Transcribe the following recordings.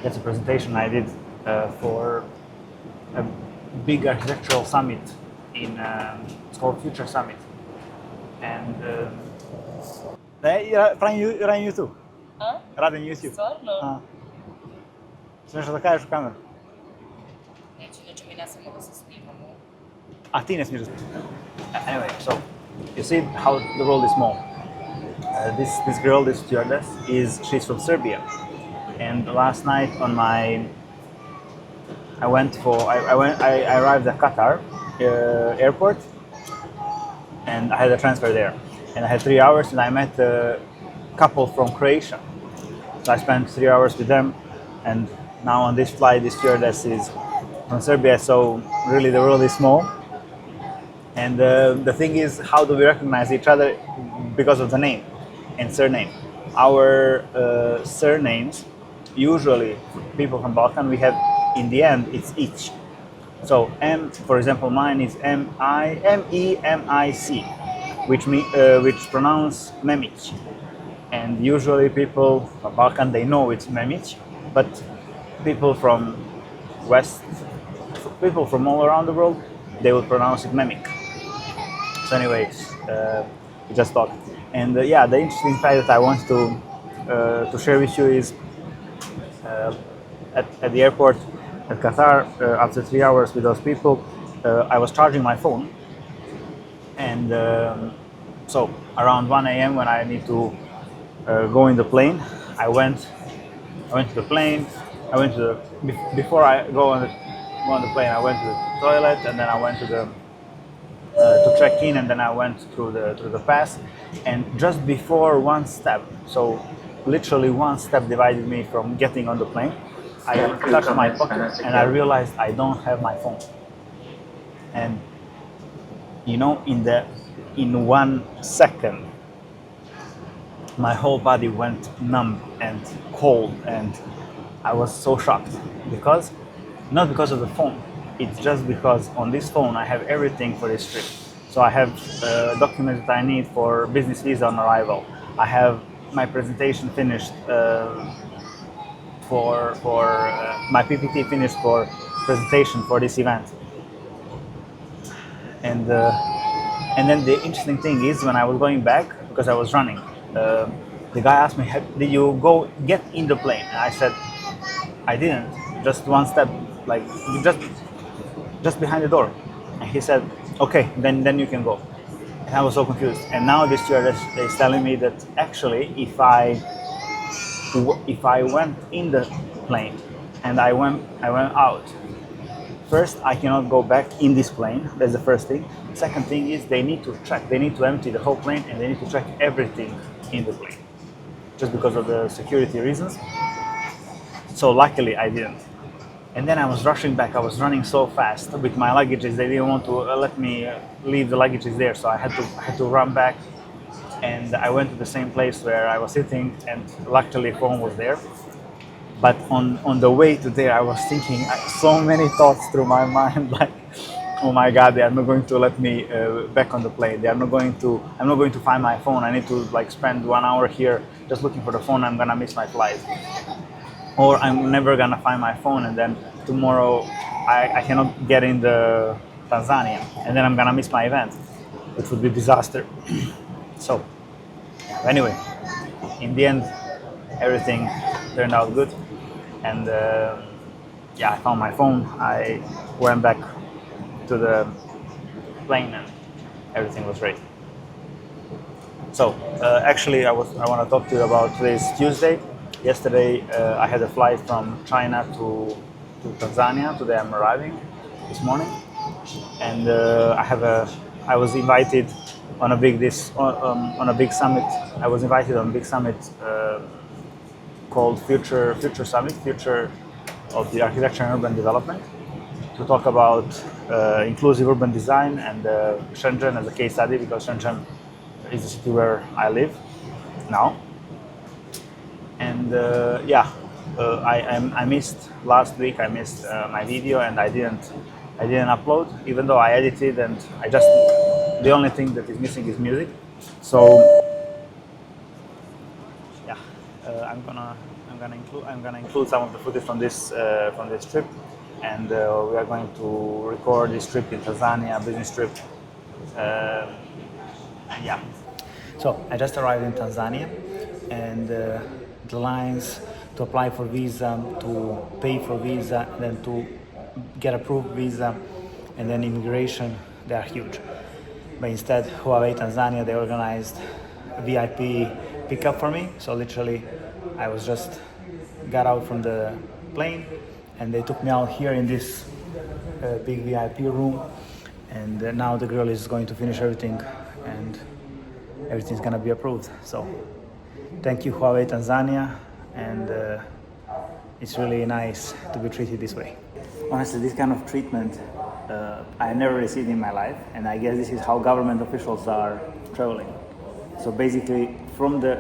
That's a presentation I did for a big architectural summit in it's called Future Summit, and radim YouTube. A? Radim YouTube. Stvarno? Smiješ da kažeš u kameru? Neću, inače mi ne samo da se snimamo. A ti ne smiješ da... Anyway, so you see how the world is small. This girl, this stewardess, she's from Serbia, and last night I arrived at Qatar airport, and I had a transfer there, and I had 3 hours, and I met a couple from Croatia. So I spent 3 hours with them, and now on this flight, this stewardess is from Serbia. So really, the world is small. And the thing is, how do we recognize each other? Because of the name and surname. Our surnames, usually people from Balkan, we have in the end it's ich. So for example, mine is M-E-M-I-C, which pronounce Memic. And usually people from Balkan, they know it's Memic, but people from West, people from all around the world, they will pronounce it Memic. So anyways, we just talked. And yeah, the interesting fact that I want to share with you is at the airport at Qatar, after 3 hours with those people, I was charging my phone, and so around 1 a.m. when I need to go in the plane, I went to the plane. Before I go on the plane, I went to the toilet, and then I went to check in, and then I went through the pass, and just before one step, so literally one step divided me from getting on the plane, I touched my pocket and I realized I don't have my phone. And you know, in 1 second, my whole body went numb and cold, and I was so shocked, not because of the phone. It's just because on this phone I have everything for this trip. So I have documents that I need for business visa on arrival. I have my presentation finished for my PPT finished for presentation for this event. And then the interesting thing is, when I was going back, because I was running, the guy asked me, "Did you go get in the plane?" And I said, "I didn't. Just one step, like just behind the door." And he said, "Okay, then you can go." And I was so confused. And now this stewardess is telling me that actually, if I went in the plane and I went out, first I cannot go back in this plane. That's the first thing. Second thing is, they need to check. They need to empty the whole plane, and they need to check everything in the plane, just because of the security reasons. So luckily I didn't. And then I was rushing back. I was running so fast with my luggages. They didn't want to let me leave the luggages there, so I had to run back. And I went to the same place where I was sitting, and luckily phone was there. But on the way to there, I was thinking so many thoughts through my mind, like, oh my God, they are not going to let me back on the plane. I'm not going to find my phone. I need to spend 1 hour here just looking for the phone. I'm gonna miss my flight. Or I'm never gonna find my phone, and then tomorrow I cannot get in the Tanzania, and then I'm gonna miss my event, which would be disaster. So anyway, in the end, everything turned out good, and yeah, I found my phone. I went back to the plane, and everything was great. So actually, I want to talk to you about today's Tuesday. Yesterday, I had a flight from China to Tanzania. Today, I'm arriving this morning, and I was invited on a big summit. I was invited on a big summit called Future Summit, Future of the Architecture and Urban Development, to talk about inclusive urban design and Shenzhen as a case study, because Shenzhen is the city where I live now. And yeah, I missed last week. I missed my video, and I didn't upload, even though I edited, and the only thing that is missing is music. So yeah, I'm gonna include some of the footage from this trip, and we are going to record this trip in Tanzania, business trip. Yeah. So I just arrived in Tanzania, and the lines to apply for visa, to pay for visa, then to get approved visa, and then immigration, they are huge. But instead, Huawei Tanzania, they organized a VIP pickup for me. So literally, I was just got out from the plane, and they took me out here in this big VIP room. And now the girl is going to finish everything, and everything's gonna be approved. So thank you, Huawei Tanzania, and it's really nice to be treated this way. Honestly, this kind of treatment I never received in my life, and I guess this is how government officials are traveling. So basically, from the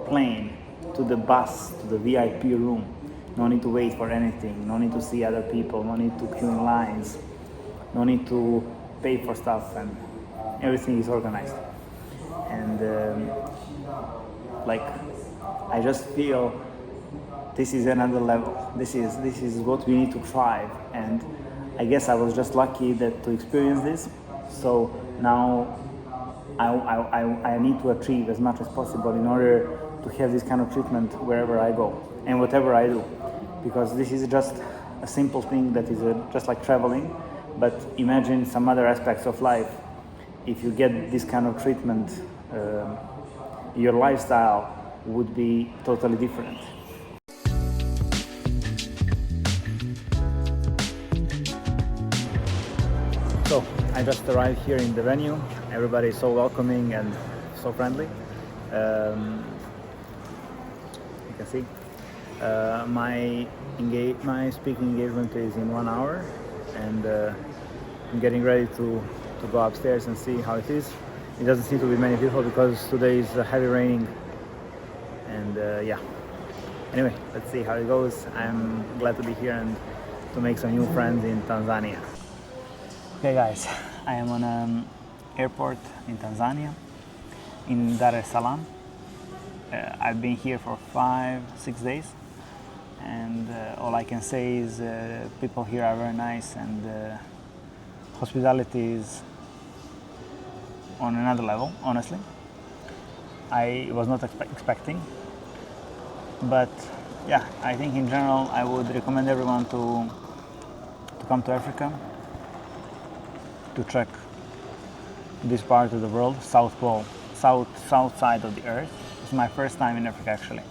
plane to the bus to the VIP room, no need to wait for anything, no need to see other people, no need to queue in lines, no need to pay for stuff, and everything is organized. And like, I just feel this is another level. This is what we need to try, and I guess I was just lucky to experience this. So now I need to achieve as much as possible in order to have this kind of treatment wherever I go and whatever I do, because this is just a simple thing that is just like traveling. But imagine some other aspects of life. If you get this kind of treatment, your lifestyle would be totally different. So I just arrived here in the venue. Everybody is so welcoming and so friendly. You can see my speaking engagement is in 1 hour, and I'm getting ready to go upstairs and see how it is. It doesn't seem to be many people because today is heavy raining, and yeah. Anyway, let's see how it goes. I'm glad to be here and to make some new friends in Tanzania. Okay guys, I am on an airport in Tanzania, in Dar es Salaam. I've been here for 5-6 days, and all I can say is people here are very nice, and hospitality is on another level, honestly. I was not expecting, but yeah, I think in general I would recommend everyone to come to Africa, to check this part of the world, South Pole, south side of the earth. It's my first time in Africa actually,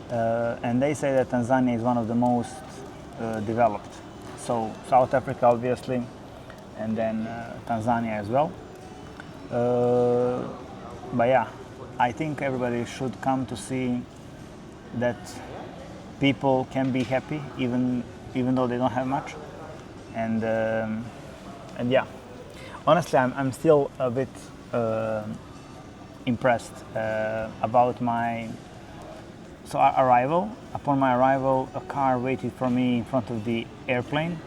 and they say that Tanzania is one of the most developed. So South Africa obviously, and then Tanzania as well. But yeah, I think everybody should come to see that people can be happy even though they don't have much, and yeah. Honestly, I'm still a bit impressed about my arrival. Upon my arrival, a car waited for me in front of the airplane,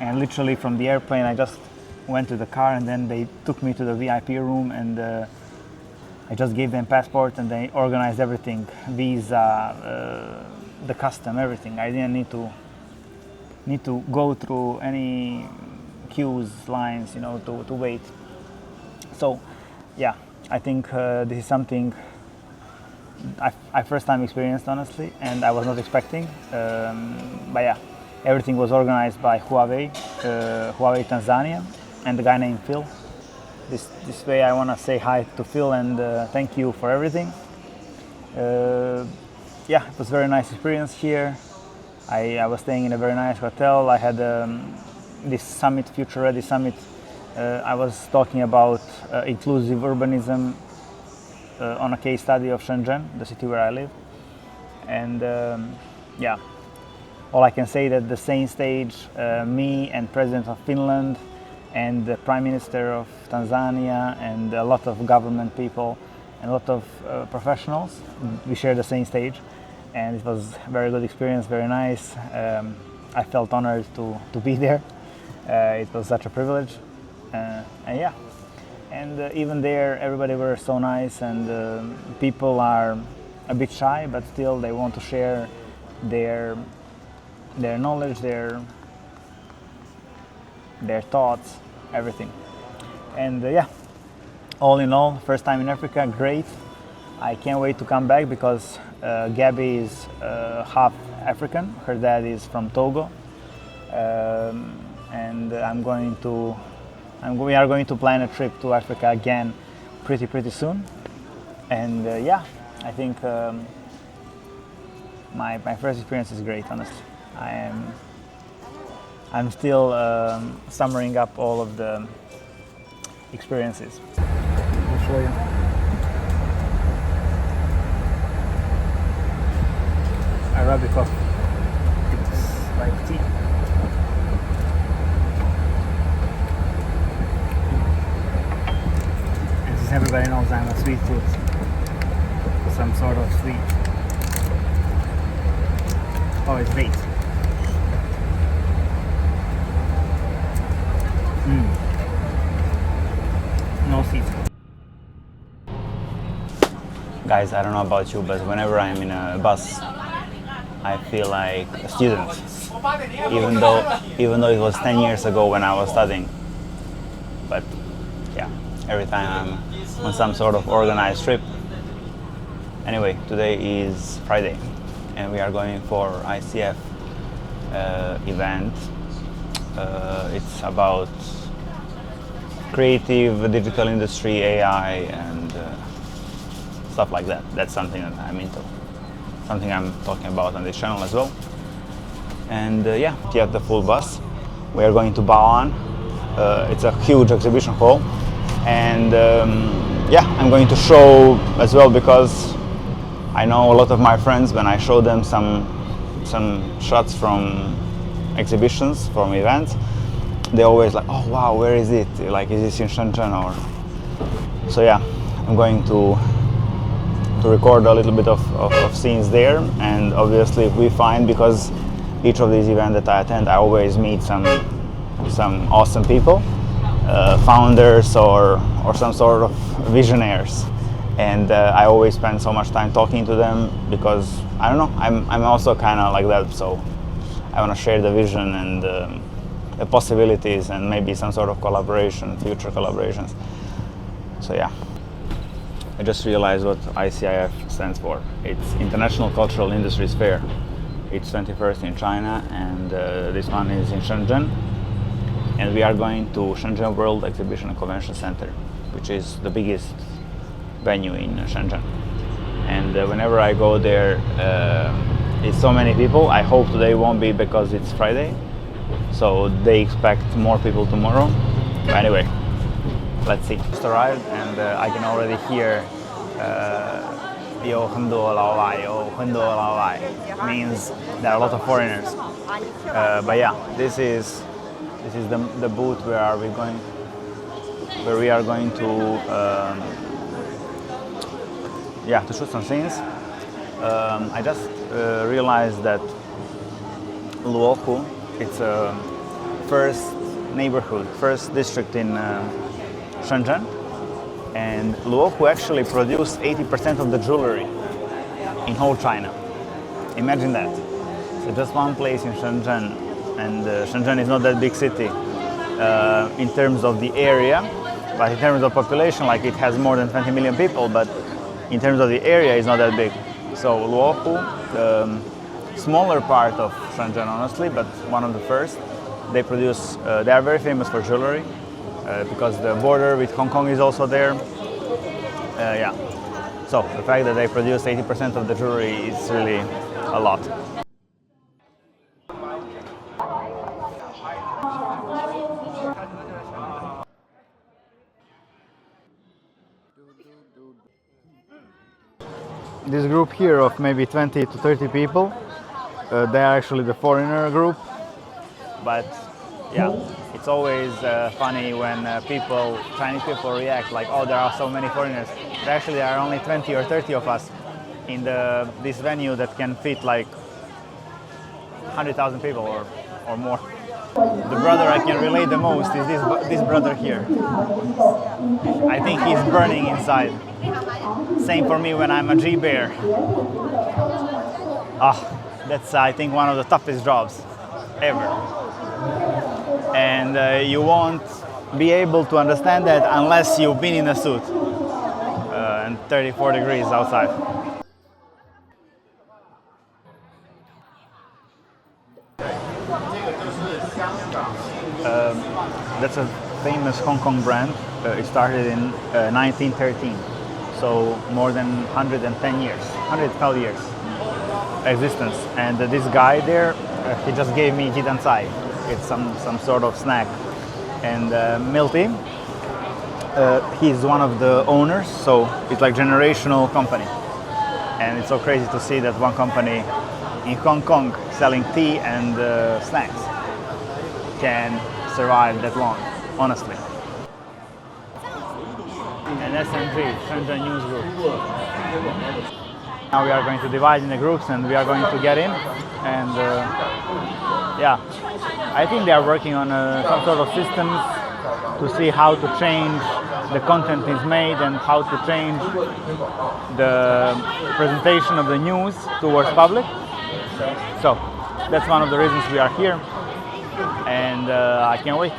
and literally from the airplane I just went to the car, and then they took me to the VIP room, and I just gave them passport, and they organized everything, visa, the custom, everything. I didn't need to go through any queues, lines, to wait. So yeah, I think this is something I first time experienced, honestly, and I was not expecting. But yeah, everything was organized by Huawei Tanzania, and the guy named Phil. This way I want to say hi to Phil and thank you for everything. Yeah, it was a very nice experience here. I was staying in a very nice hotel. I had this summit, Future Ready Summit. I was talking about inclusive urbanism on a case study of Shenzhen, the city where I live. And yeah, all I can say that the same stage, me and President of Finland and the Prime Minister of Tanzania and a lot of government people and a lot of professionals, we shared the same stage, and it was a very good experience, very nice. I felt honored to be there. It was such a privilege, and yeah, and even there everybody were so nice, and people are a bit shy, but still they want to share their knowledge, their thoughts, everything. And yeah, all in all, first time in Africa, great. I can't wait to come back because Gabby is half African. Her dad is from Togo, and we are going to plan a trip to Africa again pretty soon. And yeah, I think my first experience is great. Honestly, I'm still summing up all of the experiences. I'll show you. Arabic coffee. It's like tea. And since everybody knows I'm a sweet tooth, some sort of sweet. Oh, it's great. No seeds. Guys, I don't know about you, but whenever I'm in a bus, I feel like a student, even though it was 10 years ago when I was studying. But yeah, every time I'm on some sort of organized trip. Anyway, today is Friday, and we are going for ICF event. It's about creative, digital industry, AI, and stuff like that. That's something that I'm into. Something I'm talking about on this channel as well. And yeah, we have the full bus. We are going to Bao'an. It's a huge exhibition hall. And yeah, I'm going to show as well because I know a lot of my friends, when I show them some shots from exhibitions, from events, they always like, oh wow, where is it? Like, is this in Shenzhen or? So yeah, I'm going to record a little bit of scenes there, and obviously if we find, because each of these events that I attend, I always meet some awesome people, founders or some sort of visionaries, and I always spend so much time talking to them because I don't know, I'm also kind of like that, so I want to share the vision and the possibilities and maybe some sort of collaboration, future collaborations. So yeah. I just realized what ICIF stands for. It's International Cultural Industries Fair. It's 21st in China, and this one is in Shenzhen. And we are going to Shenzhen World Exhibition and Convention Center, which is the biggest venue in Shenzhen. And whenever I go there, it's so many people. I hope today won't be because it's Friday, so they expect more people tomorrow. But anyway, let's see. Just arrived, and I can already hear 有很多老外, 有很多老外 means there are a lot of foreigners. But yeah, this is the booth where we are going to yeah, to shoot some scenes. I just realized that Luohu, it's a first neighborhood, first district in Shenzhen, and Luohu actually produced 80% of the jewelry in whole China. Imagine that. So just one place in Shenzhen, and Shenzhen is not that big city in terms of the area, but in terms of population, like it has more than 20 million people, but in terms of the area, it's not that big. So Luohu, the smaller part of Shenzhen, honestly, but one of the first, they produce, they are very famous for jewelry, because the border with Hong Kong is also there. Yeah. So the fact that they produce 80% of the jewelry is really a lot. This group here of maybe 20 to 30 people, they are actually the foreigner group, but yeah, it's always funny when Chinese people react like, oh, there are so many foreigners. But actually there are only 20 or 30 of us in this venue that can fit like 100,000 people or more. The brother I can relate the most is this brother here. I think he's burning inside. Same for me when I'm a G-bear. That's I think one of the toughest jobs ever. And you won't be able to understand that unless you've been in a suit and 34 degrees outside. That's a famous Hong Kong brand. It started in 1913, so more than 110 years, 112 years existence. And this guy there, he just gave me jidansai. It's some sort of snack. And Milty, he's one of the owners, so it's like generational company. And it's so crazy to see that one company in Hong Kong selling tea and snacks can survive that long, honestly. And SMG, Shenzhen News Group. Now we are going to divide in the groups and we are going to get in. And yeah, I think they are working on some sort of systems to see how to change the content is made and how to change the presentation of the news towards public. So that's one of the reasons we are here, and I can't wait.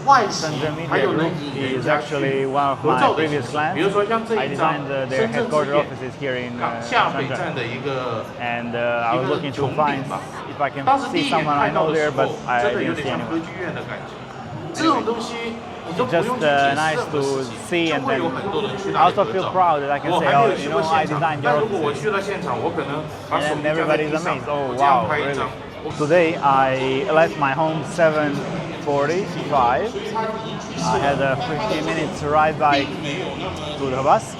Shenzhen Media Group is actually one of my previous clients. I designed their headquarters offices here in Shenzhen, and I was looking to find if I can see someone I know there, but I didn't see anyone. Anyway, it's just nice to see, and then I also feel proud that I can say, oh, you know, I designed your offices. And then everybody's amazed. Oh, wow, really? Today I left my home 7:45. I had a 15 minutes ride bike to the bus.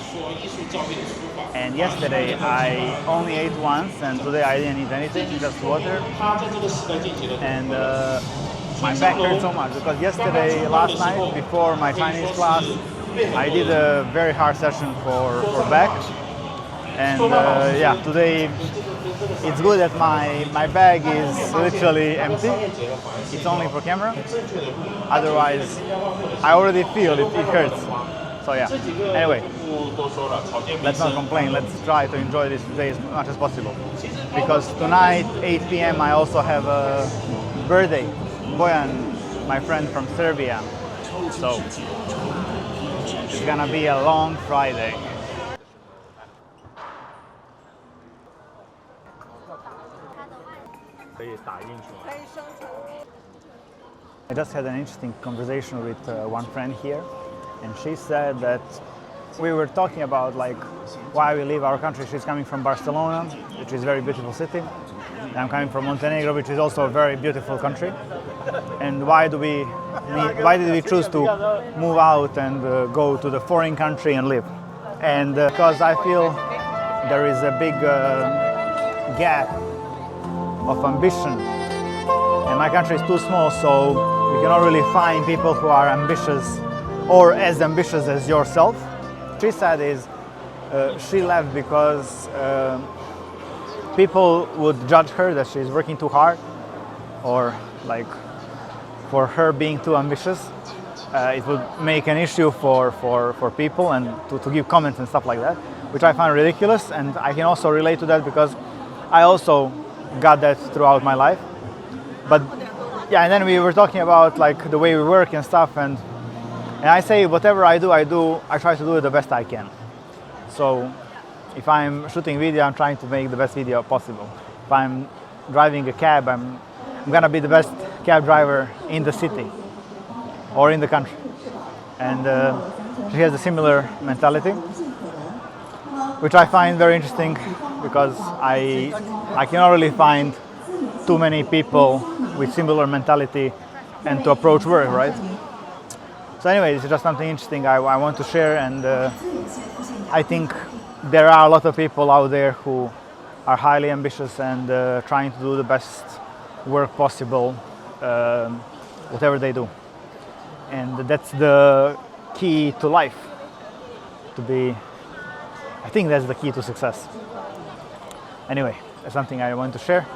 And yesterday I only ate once, and today I didn't eat anything, just water. And my back hurts so much because last night, before my Chinese class, I did a very hard session for back. And yeah, today it's good that my bag is literally empty. It's only for camera. Otherwise, I already feel it hurts. So yeah, anyway, let's not complain. Let's try to enjoy this day as much as possible. Because tonight, 8 p.m., I also have a birthday. Bojan, my friend from Serbia. So it's gonna be a long Friday. I just had an interesting conversation with one friend here, and she said that we were talking about like why we leave our country. She's coming from Barcelona, which is a very beautiful city. And I'm coming from Montenegro, which is also a very beautiful country. And why did we choose to move out and go to the foreign country and live? And because I feel there is a big gap of ambition, and my country is too small, so you cannot really find people who are ambitious or as ambitious as yourself. She said is she left because people would judge her that she's working too hard, or like for her being too ambitious. It would make an issue for people and to give comments and stuff like that, which I find ridiculous. And I can also relate to that because I also got that throughout my life. But yeah, and then we were talking about like the way we work and stuff, and I say whatever I try to do it the best I can. So if I'm shooting video, I'm trying to make the best video possible. If I'm driving a cab, I'm gonna be the best cab driver in the city or in the country. And she has a similar mentality, which I find very interesting because I cannot really find too many people with similar mentality and to approach work, right? So anyway, it's just something interesting I want to share, and I think there are a lot of people out there who are highly ambitious and trying to do the best work possible, whatever they do. And that's the key to life, I think that's the key to success. Anyway, that's something I want to share.